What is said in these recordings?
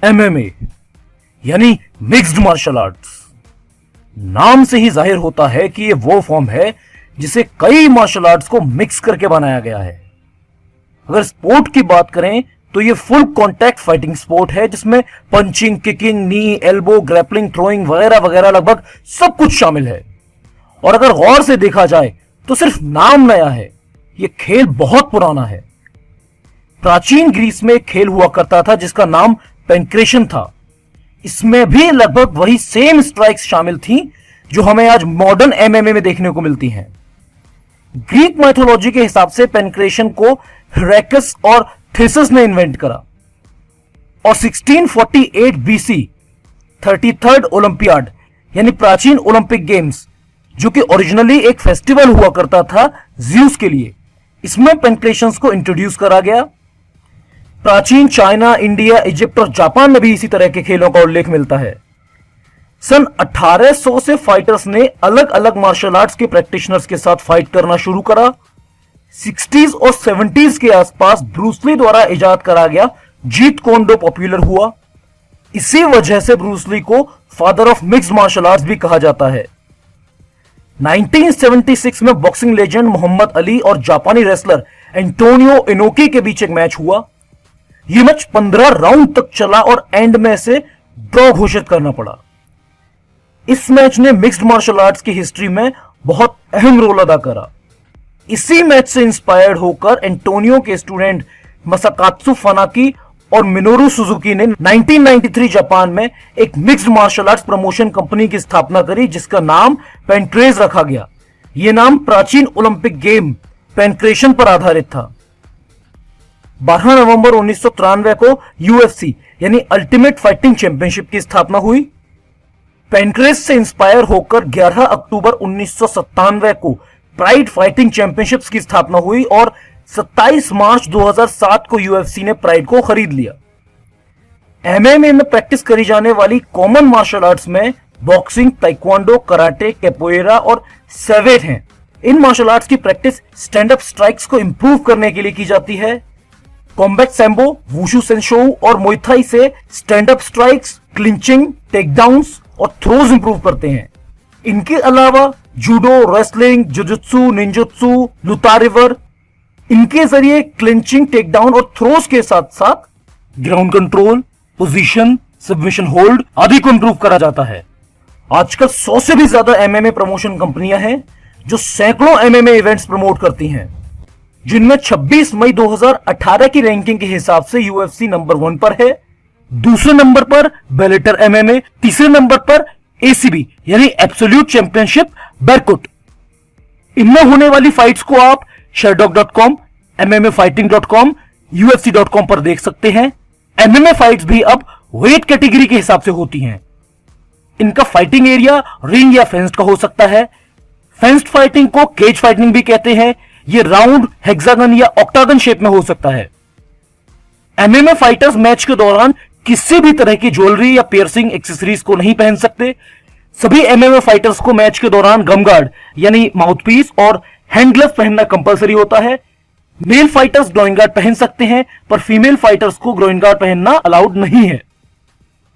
MMA यानी mixed martial arts. नाम से ही जाहिर होता है कि ये वो फॉर्म है जिसे कई मार्शल आर्ट्स को मिक्स करके बनाया गया है। अगर स्पोर्ट की बात करें तो ये फुल कॉन्टैक्ट फाइटिंग स्पोर्ट है जिसमें पंचिंग, किकिंग, नी, एल्बो, ग्रैपलिंग, थ्रोइंग वगैरह वगैरह लगभग सब कुछ शामिल है। और अगर गौर से देखा जाए तो सिर्फ नाम नया है, ये खेल बहुत पुराना है। प्राचीन ग्रीस में एक खेल हुआ करता था जिसका नाम पेंक्रेशन था। इसमें भी लगभग वही सेम स्ट्राइक्स शामिल थी जो हमें आज मॉडर्न एमएमए में देखने को मिलती हैं। ग्रीक माइथोलॉजी के हिसाब से पेंक्रेशन को हेरेकस और थेसिस ने इन्वेंट करा और 1648 बीसी 33rd ओलंपियाड यानी प्राचीन ओलंपिक गेम्स, जो कि ओरिजिनली एक फेस्टिवल हुआ करता था ज़्यूस के लिए, इसमें पेंक्रेशंस को इंट्रोड्यूस करा गया। प्राचीन चाइना, इंडिया, इजिप्ट और जापान में भी इसी तरह के खेलों का उल्लेख मिलता है। सन 1800 से फाइटर्स ने अलग अलग मार्शल आर्ट्स के प्रैक्टिशनर्स के साथ फाइट करना शुरू करा। 60s और 70s के आसपास ब्रूस ली द्वारा इजाद करा गया जीट कोंडो पॉपुलर हुआ। इसी वजह से ब्रूस ली को father of mixed martial arts भी कहा जाता है। 1976 में बॉक्सिंग लेजेंड मोहम्मद अली और जापानी रेसलर एंटोनियो इनोकी के बीच एक मैच हुआ। यह मैच 15 राउंड तक चला और एंड में से ड्रॉ घोषित करना पड़ा। इस मैच ने मिक्स्ड मार्शल आर्ट्स की हिस्ट्री में बहुत अहम रोल अदा करा। इसी मैच से इंस्पायर्ड होकर एंटोनियो के स्टूडेंट मसाकात्सु फनाकी और मिनोरू सुजुकी ने 1993 जापान में एक mixed martial arts promotion company की स्थापना करी जिसका नाम पेंट्रेज रखा गया। यह नाम प्राचीन ओलंपिक गेम पेंक्रेशन पर आधारित था। 12 नवंबर 1993 को यूएफसी यानी अल्टीमेट फाइटिंग चैंपियनशिप की स्थापना हुई। पेंक्रेज से इंस्पायर होकर 11 अक्टूबर 1997 को प्राइड फाइटिंग चैंपियनशिप्स की स्थापना हुई और 27 मार्च 2007 को यूएफसी ने प्राइड को खरीद लिया। एमएमए में प्रैक्टिस करी जाने वाली कॉमन मार्शल आर्ट्स में बॉक्सिंग, ताइक्वांडो, कराटे, कैपोएरा और सेवेट हैं। इन मार्शल आर्ट्स की प्रैक्टिस स्टैंड अप स्ट्राइक्स को इंप्रूव करने के लिए की जाती है। कॉम्बैट सैम्बो, वुशु सेंशोउ और मुay थाई से stand up strikes, clinching, takedowns और थ्रोज इंप्रूव करते हैं। इनके अलावा judo, wrestling, jujutsu, ninjutsu, luta livre, इनके जरिए क्लिंचिंग, टेकडाउन और थ्रोज के साथ साथ ground control, position, submission hold आदि को इंप्रूव करा जाता है। आजकल 100 से भी ज्यादा एमएमए प्रमोशन कंपनियां हैं जो सैकड़ों एमएमए इवेंट्स प्रमोट करती हैं, जिनमें 26 मई 2018 की रैंकिंग के हिसाब से यूएफसी नंबर 1 पर है, दूसरे नंबर पर बेलेटर एमएमए, तीसरे नंबर पर एसीबी यानी एब्सोल्यूट चैंपियनशिप बरकुट। इनमें होने वाली फाइट्स को आप शेरडॉग.com, MMAfighting.com, UFC.com पर देख सकते हैं। एमएमए फाइट्स भी अब वेट कैटेगरी के हिसाब से होती हैं। इनका फाइटिंग एरिया रिंग या फेंस्ड का हो सकता है। फेंस्ड फाइटिंग को केज फाइटिंग भी कहते हैं। ये राउंड, हेक्सागन या ऑक्टागन शेप में हो सकता है। एमएमए फाइटर्स मैच के दौरान किसी भी तरह की ज्वेलरी या पियर्सिंग एक्सेसरीज को नहीं पहन सकते। सभी एमएमए फाइटर्स को मैच के दौरान गम गार्ड यानी माउथपीस और हैंड ग्लव पहनना कंपलसरी होता है। मेल फाइटर्स ग्रोइन गार्ड पहन सकते हैं पर फीमेल फाइटर्स को ग्रोइन गार्ड पहनना अलाउड नहीं है।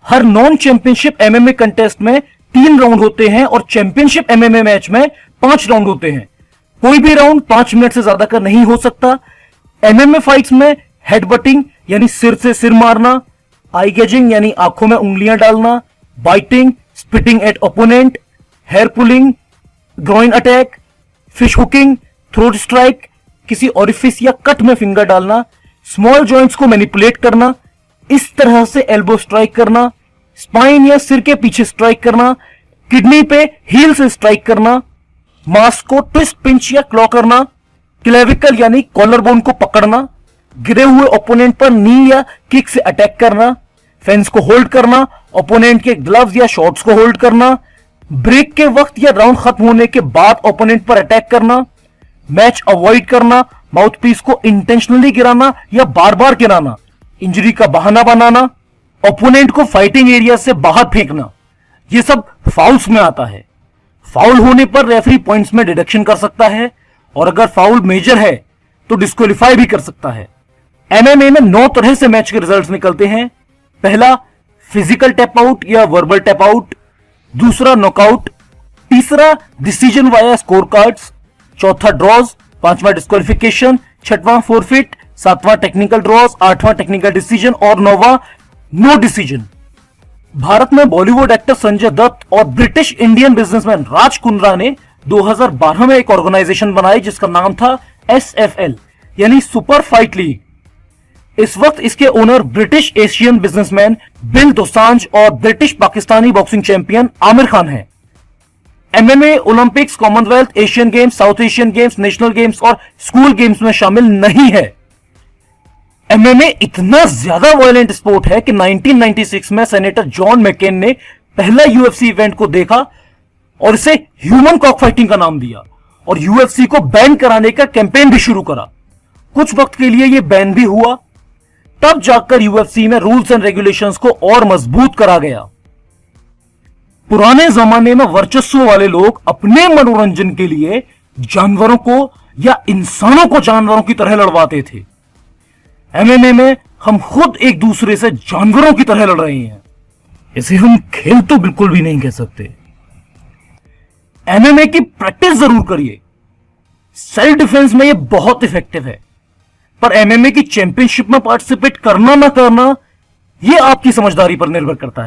हर नॉन चैंपियनशिप एमएमए कंटेस्ट में 3 राउंड होते हैं और चैंपियनशिप एमएमए मैच में 5 राउंड होते हैं। कोई भी राउंड 5 मिनट से ज्यादा का नहीं हो सकता। एमएमए फाइट्स में हेडबटिंग यानी सिर से सिर मारना, आई गेजिंग यानी आंखों में उंगलियां डालना, biting, spitting at opponent, hair pulling, groin attack, fish hooking, throat strike, किसी ओरिफिस या कट में फिंगर डालना, स्मॉल जॉइंट्स को मैनिपुलेट करना, इस तरह से एल्बो स्ट्राइक करना, स्पाइन या सिर के पीछे स्ट्राइक करना, किडनी पे हील से स्ट्राइक करना, मास्क को ट्विस्ट, पिंच या क्लॉ करना, क्लेविकल यानी कॉलर बोन को पकड़ना, गिरे हुए ओपोनेंट पर नी या किक से अटैक करना, फेंस को होल्ड करना, ओपोनेंट के ग्लव्स या शॉर्ट्स को होल्ड करना, ब्रेक के वक्त या राउंड खत्म होने के बाद ओपोनेंट पर अटैक करना, मैच अवॉइड करना, माउथपीस को इंटेंशनली गिराना या बार बार गिराना, इंजरी का बहाना बनाना, ओपोनेंट को फाइटिंग एरिया से बाहर फेंकना, यह सब फाउल्स में आता है। फाउल होने पर रेफरी पॉइंट्स में डिडक्शन कर सकता है और अगर फाउल मेजर है तो डिस्क्वालीफाई भी कर सकता है। एमएमए में 9 तरह से मैच के रिजल्ट्स निकलते हैं। पहला, फिजिकल टैप आउट या वर्बल टैप आउट, दूसरा नॉकआउट, तीसरा डिसीजन वाया स्कोर कार्ड्स, चौथा ड्रॉज, पांचवा डिस्क्वालिफिकेशन, छठवां फोरफिट, सातवां टेक्निकल ड्रॉज, आठवां टेक्निकल डिसीजन और नौवां नो डिसीजन। भारत में बॉलीवुड एक्टर संजय दत्त और British Indian businessman Raj Kundra ने 2012 में एक ऑर्गेनाइजेशन बनाई जिसका नाम था SFL यानी सुपर फाइट लीग। इस वक्त इसके owner British Asian businessman Bill Dosanjh और British Pakistani boxing champion Aamir Khan है। MMA Olympics, Commonwealth, Asian Games, South Asian Games, National Games और स्कूल गेम्स में शामिल नहीं है। MMA इतना ज्यादा वायलेंट स्पोर्ट है कि 1996 में सेनेटर जॉन मैकेन ने पहला UFC इवेंट को देखा और इसे ह्यूमन कॉक फाइटिंग का नाम दिया और UFC को बैन कराने का कैंपेन भी शुरू करा। कुछ वक्त के लिए यह बैन भी हुआ, तब जाकर UFC में रूल्स एंड रेगुलेशंस को और मजबूत करा गया। पुराने जमाने में वर्चस्व वाले लोग अपने मनोरंजन के लिए जानवरों को या इंसानों को जानवरों की तरह लड़वाते थे। MMA में हम खुद एक दूसरे से जानवरों की तरह लड़ रहे हैं। इसे हम खेल तो बिल्कुल भी नहीं कह सकते। MMA की प्रैक्टिस जरूर करिए, सेल्फ डिफेंस में यह बहुत इफेक्टिव है, पर MMA की चैंपियनशिप में पार्टिसिपेट करना ना करना यह आपकी समझदारी पर निर्भर करता है।